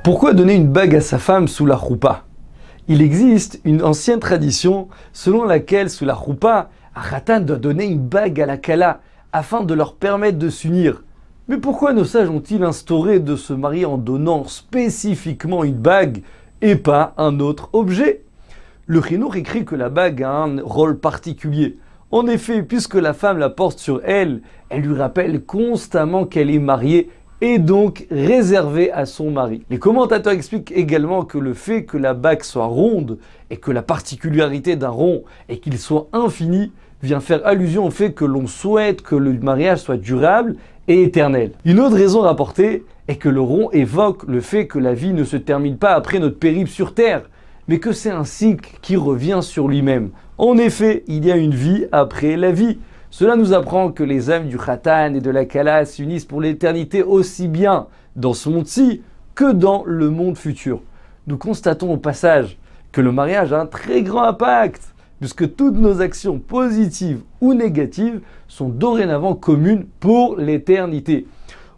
Pourquoi donner une bague à sa femme sous la choupa? Il existe une ancienne tradition selon laquelle sous la choupa, un khatan doit donner une bague à la kala afin de leur permettre de s'unir. Mais pourquoi nos sages ont-ils instauré de se marier en donnant spécifiquement une bague et pas un autre objet? Le Chinour écrit que la bague a un rôle particulier. En effet, puisque la femme la porte sur elle, elle lui rappelle constamment qu'elle est mariée et donc réservée à son mari. Les commentateurs expliquent également que le fait que la bague soit ronde et que la particularité d'un rond est qu'il soit infini vient faire allusion au fait que l'on souhaite que le mariage soit durable et éternel. Une autre raison rapportée est que le rond évoque le fait que la vie ne se termine pas après notre périple sur Terre, mais que c'est un cycle qui revient sur lui-même. En effet, il y a une vie après la vie. Cela nous apprend que les âmes du khatan et de la kala s'unissent pour l'éternité aussi bien dans ce monde-ci que dans le monde futur. Nous constatons au passage que le mariage a un très grand impact, puisque toutes nos actions positives ou négatives sont dorénavant communes pour l'éternité.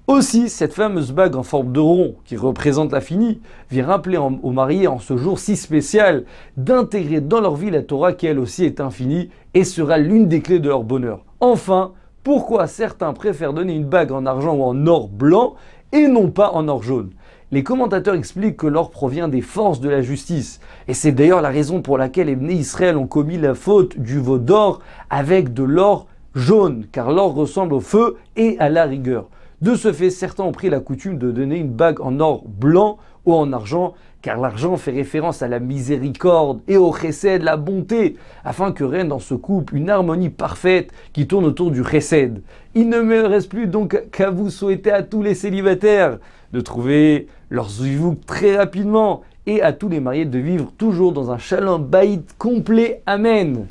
Aussi, cette fameuse bague en forme de rond, qui représente l'infini, vient rappeler aux mariés en ce jour si spécial d'intégrer dans leur vie la Torah qui elle aussi est infinie et sera l'une des clés de leur bonheur. Enfin, pourquoi certains préfèrent donner une bague en argent ou en or blanc et non pas en or jaune? Les commentateurs expliquent que l'or provient des forces de la justice. Et c'est d'ailleurs la raison pour laquelle les Bnei Israël ont commis la faute du veau d'or avec de l'or jaune, car l'or ressemble au feu et à la rigueur. De ce fait, certains ont pris la coutume de donner une bague en or blanc ou en argent, car l'argent fait référence à la miséricorde et au chesed, la bonté, afin que règne dans ce couple une harmonie parfaite qui tourne autour du chesed. Il ne me reste plus donc qu'à vous souhaiter à tous les célibataires de trouver leur zivug très rapidement et à tous les mariés de vivre toujours dans un shalom bayit complet. Amen.